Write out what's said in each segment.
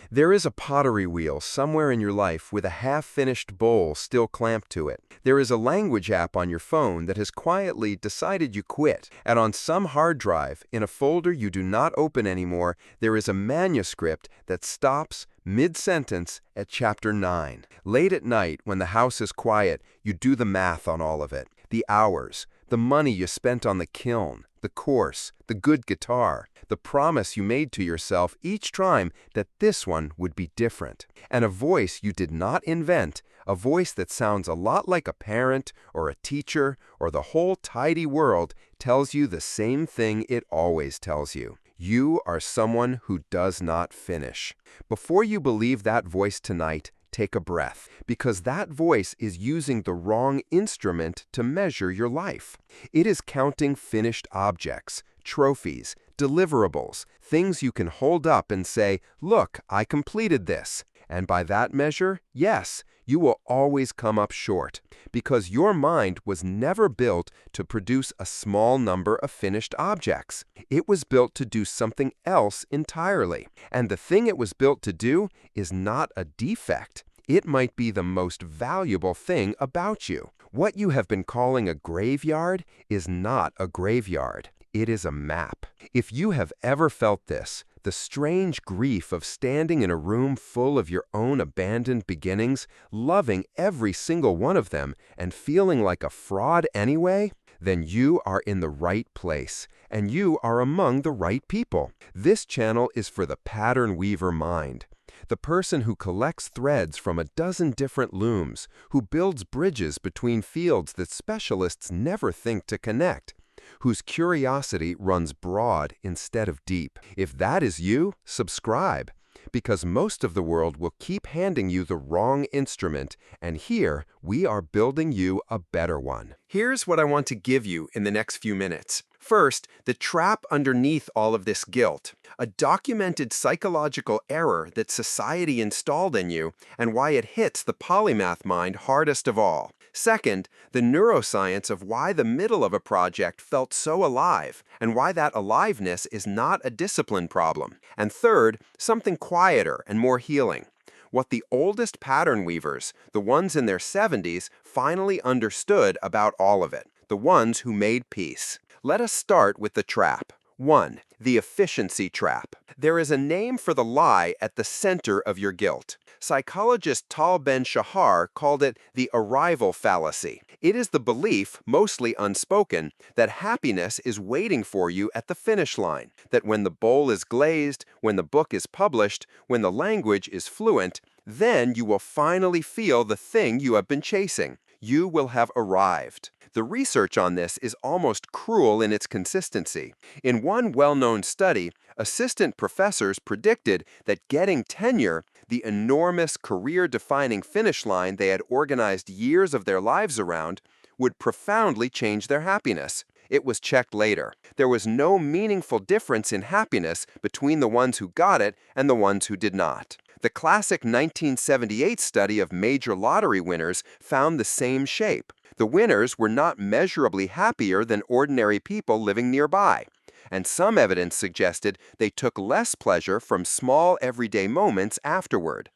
There is a pottery wheel somewhere in your life with a half-finished bowl still clamped to it. There is a language app on your phone that has quietly decided you quit. And on some hard drive, in a folder you do not open anymore, there is a manuscript that stops mid-sentence at chapter 9. Late at night, when the house is quiet, you do the math on all of it. The hours, the money you spent on the kiln, the course, the good guitar, the promise you made to yourself each time that this one would be different. And a voice you did not invent, a voice that sounds a lot like a parent or a teacher or the whole tidy world, tells you the same thing it always tells you. You are someone who does not finish. Before you believe that voice tonight, take a breath, because that voice is using the wrong instrument to measure your life. It is counting finished objects, trophies, deliverables, things you can hold up and say, "Look, I completed this." And by that measure, yes, you will always come up short, because your mind was never built to produce a small number of finished objects. It was built to do something else entirely. And the thing it was built to do is not a defect. It might be the most valuable thing about you. What you have been calling a graveyard is not a graveyard. It is a map. If you have ever felt this, the strange grief of standing in a room full of your own abandoned beginnings, loving every single one of them, and feeling like a fraud anyway, then you are in the right place, and you are among the right people. This channel is for the pattern weaver mind. The person who collects threads from a dozen different looms, who builds bridges between fields that specialists never think to connect, whose curiosity runs broad instead of deep. If that is you, subscribe, because most of the world will keep handing you the wrong instrument, and here we are building you a better one. Here's what I want to give you in the next few minutes. First, the trap underneath all of this guilt, a documented psychological error that society installed in you and why it hits the polymath mind hardest of all. Second, the neuroscience of why the middle of a project felt so alive and why that aliveness is not a discipline problem. And third, something quieter and more healing. What the oldest pattern weavers, the ones in their 70s, finally understood about all of it, the ones who made peace. Let us start with the trap. 1. The efficiency trap. There is a name for the lie at the center of your guilt. Psychologist Tal Ben-Shahar called it the arrival fallacy. It is the belief, mostly unspoken, that happiness is waiting for you at the finish line, that when the bowl is glazed, when the book is published, when the language is fluent, then you will finally feel the thing you have been chasing. You will have arrived. The research on this is almost cruel in its consistency. In one well-known study, assistant professors predicted that getting tenure, the enormous career-defining finish line they had organized years of their lives around, would profoundly change their happiness. It was checked later. There was no meaningful difference in happiness between the ones who got it and the ones who did not. The classic 1978 study of major lottery winners found the same shape. The winners were not measurably happier than ordinary people living nearby, and some evidence suggested they took less pleasure from small everyday moments afterward.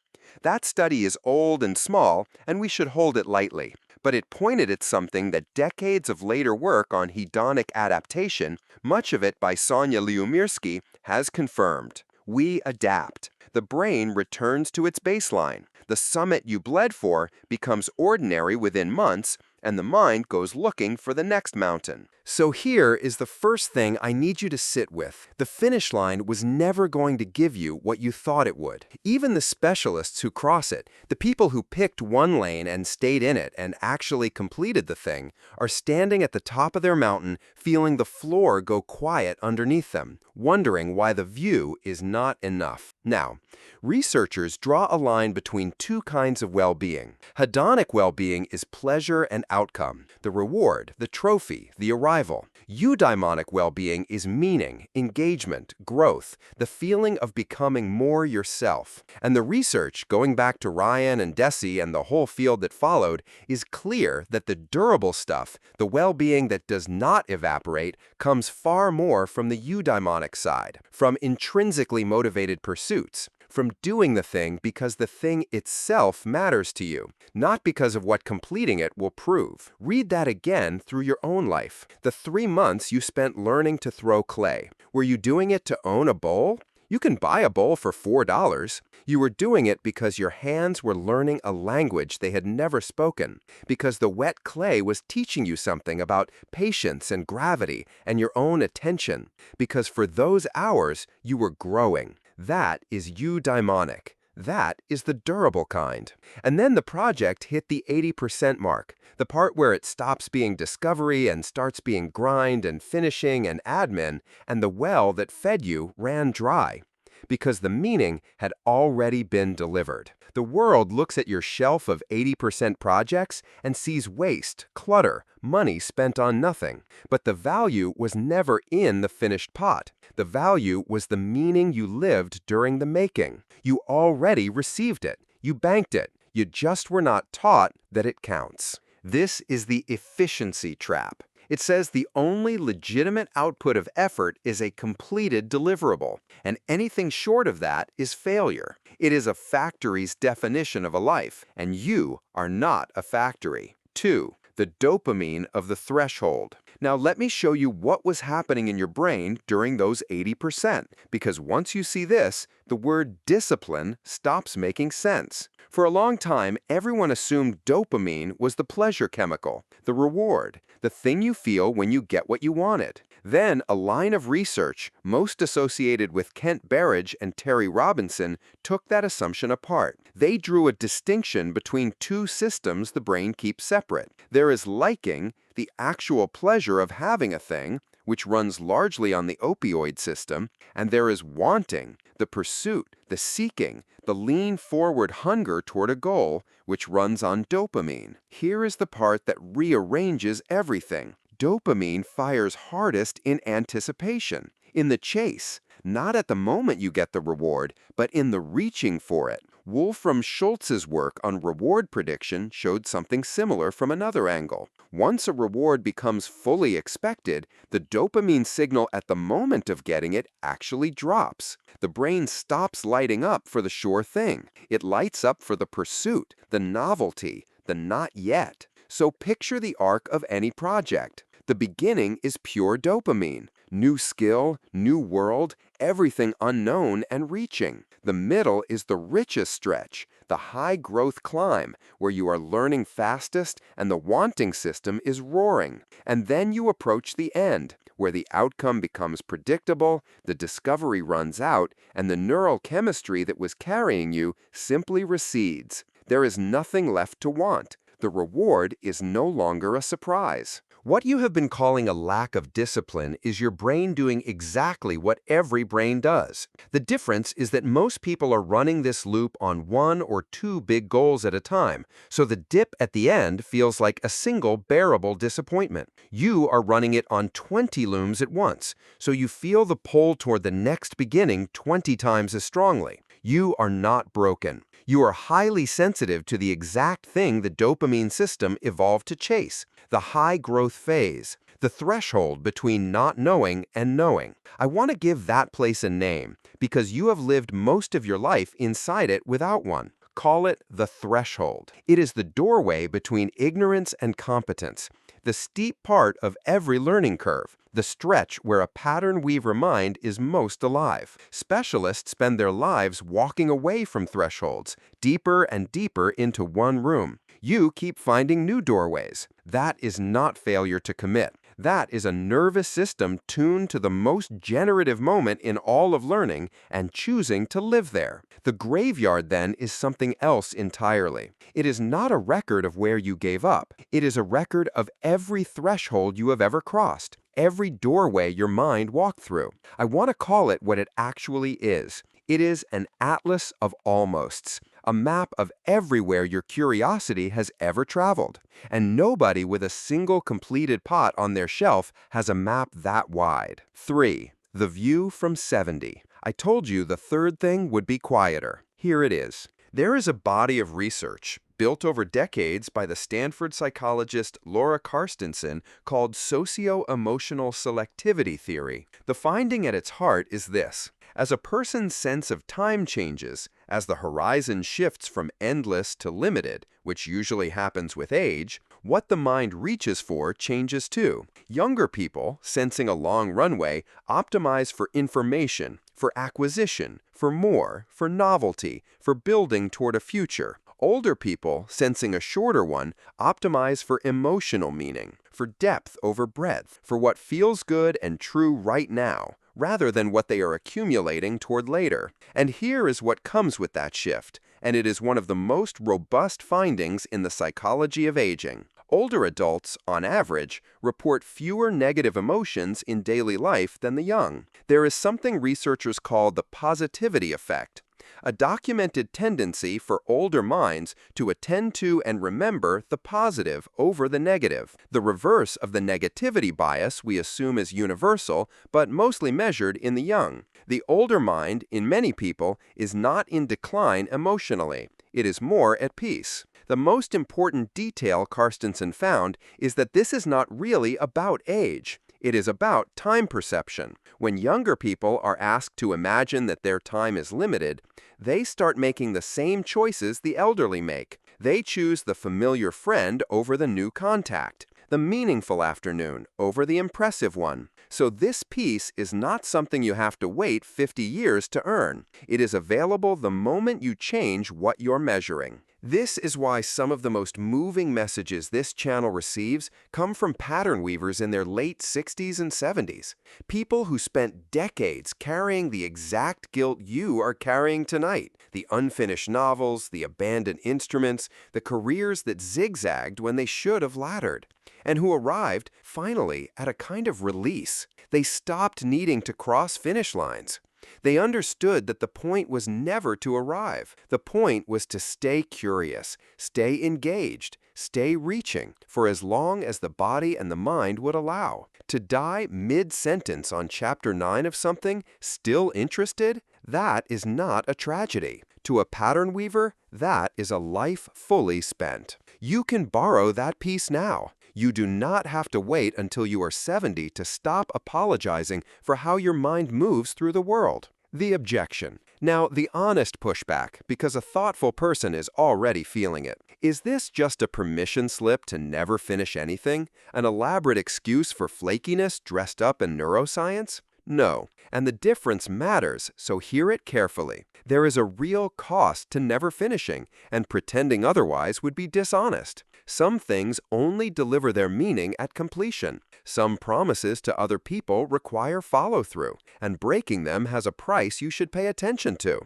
That study is old and small, and we should hold it lightly, but it pointed at something that decades of later work on hedonic adaptation, much of it by Sonia Lyubomirsky, has confirmed. We adapt. The brain returns to its baseline. The summit you bled for becomes ordinary within months, and the mind goes looking for the next mountain. So here is the first thing I need you to sit with. The finish line was never going to give you what you thought it would. Even the specialists who cross it, the people who picked one lane and stayed in it and actually completed the thing, are standing at the top of their mountain feeling the floor go quiet underneath them, wondering why the view is not enough. Now, researchers draw a line between two kinds of well-being. Hedonic well-being is pleasure and outcome, the reward, the trophy, the arrival. Eudaimonic well-being is meaning, engagement, growth, the feeling of becoming more yourself. And the research, going back to Ryan and Deci and the whole field that followed, is clear that the durable stuff, the well-being that does not evaporate, comes far more from the eudaimonic side, from intrinsically motivated pursuits, from doing the thing because the thing itself matters to you, not because of what completing it will prove. Read that again through your own life. The 3 months you spent learning to throw clay, were you doing it to own a bowl? You can buy a bowl for $4. You were doing it because your hands were learning a language they had never spoken, because the wet clay was teaching you something about patience and gravity and your own attention, because for those hours you were growing. That is eudaimonic. That is the durable kind. And then the project hit the 80% mark, the part where it stops being discovery and starts being grind and finishing and admin, and the well that fed you ran dry, because the meaning had already been delivered. The world looks at your shelf of 80% projects and sees waste, clutter, money spent on nothing. But the value was never in the finished pot. The value was the meaning you lived during the making. You already received it. You banked it. You just were not taught that it counts. This is the efficiency trap. It says the only legitimate output of effort is a completed deliverable, and anything short of that is failure. It is a factory's definition of a life, and you are not a factory. 2. The dopamine of the threshold. Now let me show you what was happening in your brain during those 80%, because once you see this, the word discipline stops making sense. For a long time, everyone assumed dopamine was the pleasure chemical, the reward, the thing you feel when you get what you wanted. Then a line of research, most associated with Kent Berridge and Terry Robinson, took that assumption apart. They drew a distinction between two systems the brain keeps separate. There is liking, the actual pleasure of having a thing, which runs largely on the opioid system, and there is wanting, the pursuit, the seeking, the lean-forward hunger toward a goal, which runs on dopamine. Here is the part that rearranges everything. Dopamine fires hardest in anticipation, in the chase, not at the moment you get the reward, but in the reaching for it. Wolfram Schultz's work on reward prediction showed something similar from another angle. Once a reward becomes fully expected, the dopamine signal at the moment of getting it actually drops. The brain stops lighting up for the sure thing. It lights up for the pursuit, the novelty, the not yet. So picture the arc of any project. The beginning is pure dopamine. New skill, new world, everything unknown and reaching. The middle is the richest stretch, the high-growth climb, where you are learning fastest and the wanting system is roaring. And then you approach the end, where the outcome becomes predictable, the discovery runs out, and the neural chemistry that was carrying you simply recedes. There is nothing left to want. The reward is no longer a surprise. What you have been calling a lack of discipline is your brain doing exactly what every brain does. The difference is that most people are running this loop on 1 or 2 big goals at a time, so the dip at the end feels like a single bearable disappointment. You are running it on 20 looms at once, so you feel the pull toward the next beginning 20 times as strongly. You are not broken. You are highly sensitive to the exact thing the dopamine system evolved to chase, the high-growth phase, the threshold between not knowing and knowing. I want to give that place a name because you have lived most of your life inside it without one. Call it the threshold. It is the doorway between ignorance and competence, the steep part of every learning curve, the stretch where a pattern weaver mind is most alive. Specialists spend their lives walking away from thresholds, deeper and deeper into one room. You keep finding new doorways. That is not failure to commit. That is a nervous system tuned to the most generative moment in all of learning and choosing to live there. The graveyard, then, is something else entirely. It is not a record of where you gave up. It is a record of every threshold you have ever crossed, every doorway your mind walked through. I want to call it what it actually is. It is an atlas of almosts, a map of everywhere your curiosity has ever traveled. And nobody with a single completed pot on their shelf has a map that wide. 3. The view from 70. I told you the third thing would be quieter. Here it is. There is a body of research built over decades by the Stanford psychologist Laura Carstensen called socio-emotional selectivity theory. The finding at its heart is this. As a person's sense of time changes, as the horizon shifts from endless to limited, which usually happens with age, what the mind reaches for changes too. Younger people, sensing a long runway, optimize for information, for acquisition, for more, for novelty, for building toward a future. Older people, sensing a shorter one, optimize for emotional meaning, for depth over breadth, for what feels good and true right now, rather than what they are accumulating toward later. And here is what comes with that shift, and it is one of the most robust findings in the psychology of aging. Older adults, on average, report fewer negative emotions in daily life than the young. There is something researchers call the positivity effect, a documented tendency for older minds to attend to and remember the positive over the negative, the reverse of the negativity bias we assume is universal but mostly measured in the young. The older mind, in many people, is not in decline emotionally. It is more at peace. The most important detail Carstensen found is that this is not really about age. It is about time perception. When younger people are asked to imagine that their time is limited, they start making the same choices the elderly make. They choose the familiar friend over the new contact, the meaningful afternoon over the impressive one. So this piece is not something you have to wait 50 years to earn. It is available the moment you change what you're measuring. This is why some of the most moving messages this channel receives come from pattern weavers in their late 60s and 70s. People who spent decades carrying the exact guilt you are carrying tonight. The unfinished novels, the abandoned instruments, the careers that zigzagged when they should have laddered. And who arrived, finally, at a kind of release. They stopped needing to cross finish lines. They understood that the point was never to arrive. The point was to stay curious, stay engaged, stay reaching, for as long as the body and the mind would allow. To die mid-sentence on Chapter 9 of something, still interested, that is not a tragedy. To a pattern weaver, that is a life fully spent. You can borrow that piece now. You do not have to wait until you are 70 to stop apologizing for how your mind moves through the world. The objection. Now, the honest pushback, because a thoughtful person is already feeling it. Is this just a permission slip to never finish anything? An elaborate excuse for flakiness dressed up in neuroscience? No, and the difference matters, so hear it carefully. There is a real cost to never finishing, and pretending otherwise would be dishonest. Some things only deliver their meaning at completion. Some promises to other people require follow-through, and breaking them has a price you should pay attention to.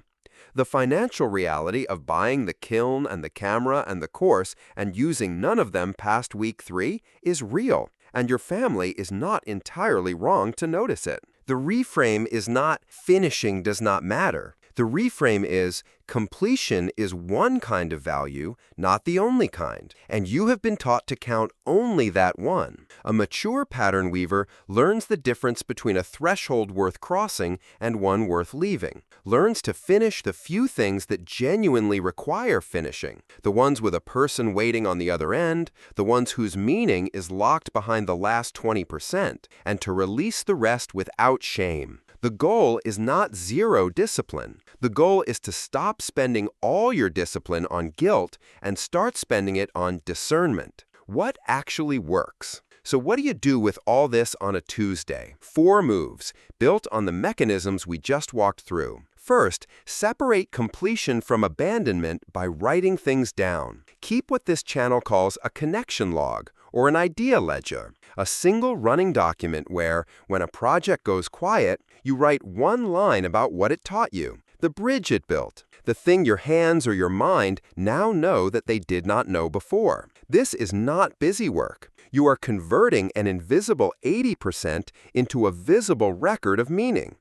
The financial reality of buying the kiln and the camera and the course and using none of them past week 3 is real, and your family is not entirely wrong to notice it. The reframe is not finishing does not matter. The reframe is completion is one kind of value, not the only kind, and you have been taught to count only that one. A mature pattern weaver learns the difference between a threshold worth crossing and one worth leaving, learns to finish the few things that genuinely require finishing, the ones with a person waiting on the other end, the ones whose meaning is locked behind the last 20%, and to release the rest without shame. The goal is not zero discipline. The goal is to stop spending all your discipline on guilt and start spending it on discernment. What actually works? So what do you do with all this on a Tuesday? 4 moves, built on the mechanisms we just walked through. First, separate completion from abandonment by writing things down. Keep what this channel calls a connection log, or an idea ledger, a single running document where, when a project goes quiet, you write one line about what it taught you, the bridge it built, the thing your hands or your mind now know that they did not know before. This is not busy work. You are converting an invisible 80% into a visible record of meaning.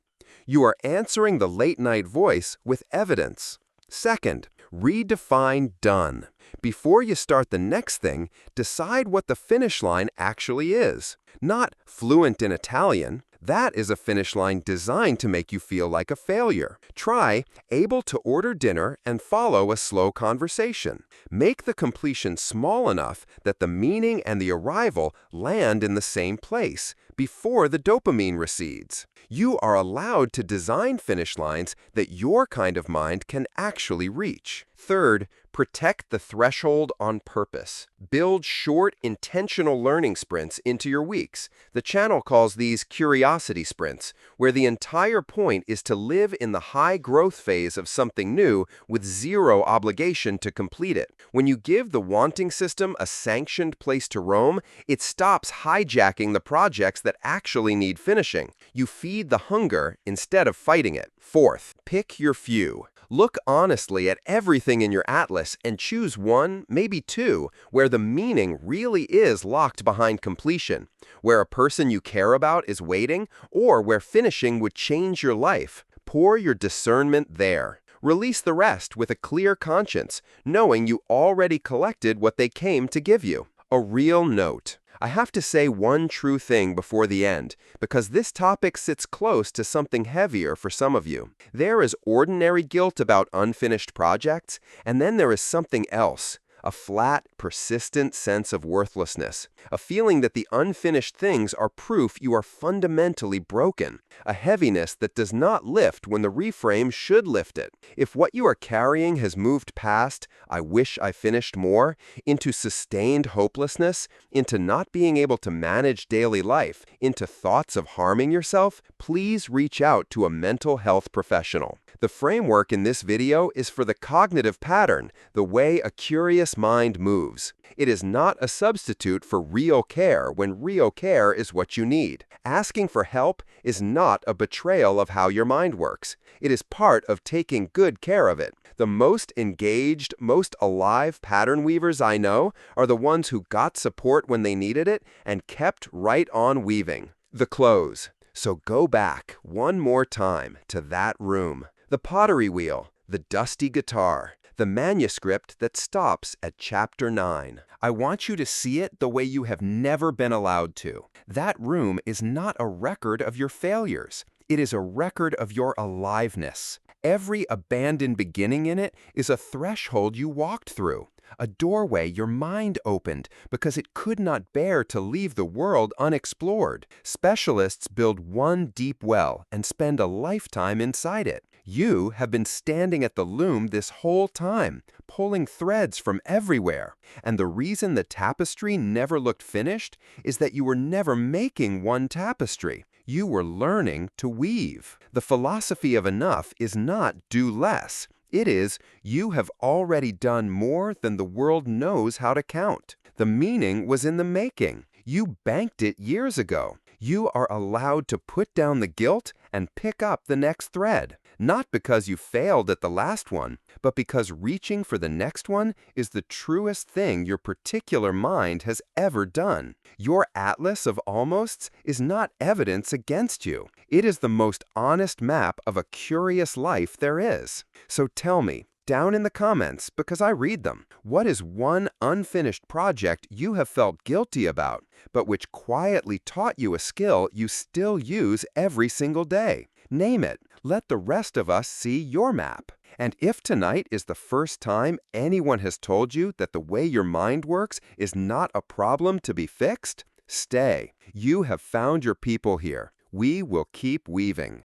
You are answering the late-night voice with evidence. Second, redefine done. Before you start the next thing, decide what the finish line actually is. Not fluent in Italian. That is a finish line designed to make you feel like a failure. Try able to order dinner and follow a slow conversation. Make the completion small enough that the meaning and the arrival land in the same place before the dopamine recedes. You are allowed to design finish lines that your kind of mind can actually reach. Third, protect the threshold on purpose. Build short, intentional learning sprints into your weeks. The channel calls these curiosity sprints, where the entire point is to live in the high growth phase of something new with zero obligation to complete it. When you give the wanting system a sanctioned place to roam, it stops hijacking the projects that actually need finishing. You feed the hunger instead of fighting it. Fourth, pick your few. Look honestly at everything in your atlas and choose one, maybe two, where the meaning really is locked behind completion, where a person you care about is waiting, or where finishing would change your life. Pour your discernment there. Release the rest with a clear conscience, knowing you already collected what they came to give you. A real note. I have to say one true thing before the end, because this topic sits close to something heavier for some of you. There is ordinary guilt about unfinished projects, and then there is something else. A flat, persistent sense of worthlessness, a feeling that the unfinished things are proof you are fundamentally broken, a heaviness that does not lift when the reframe should lift it. If what you are carrying has moved past, "I wish I finished more," into sustained hopelessness, into not being able to manage daily life, into thoughts of harming yourself, please reach out to a mental health professional. The framework in this video is for the cognitive pattern, the way a curious mind moves. It is not a substitute for real care when real care is what you need. Asking for help is not a betrayal of how your mind works. It is part of taking good care of it. The most engaged, most alive pattern weavers I know are the ones who got support when they needed it and kept right on weaving. The close. So go back one more time to that room. The pottery wheel, the dusty guitar, the manuscript that stops at chapter 9. I want you to see it the way you have never been allowed to. That room is not a record of your failures. It is a record of your aliveness. Every abandoned beginning in it is a threshold you walked through, a doorway your mind opened because it could not bear to leave the world unexplored. Specialists build one deep well and spend a lifetime inside it. You have been standing at the loom this whole time, pulling threads from everywhere. And the reason the tapestry never looked finished is that you were never making one tapestry. You were learning to weave. The philosophy of enough is not do less. It is, you have already done more than the world knows how to count. The meaning was in the making. You banked it years ago. You are allowed to put down the guilt and pick up the next thread. Not because you failed at the last one, but because reaching for the next one is the truest thing your particular mind has ever done. Your atlas of almosts is not evidence against you. It is the most honest map of a curious life there is. So tell me, down in the comments, because I read them, what is one unfinished project you have felt guilty about, but which quietly taught you a skill you still use every single day? Name it. Let the rest of us see your map. And if tonight is the first time anyone has told you that the way your mind works is not a problem to be fixed, stay. You have found your people here. We will keep weaving.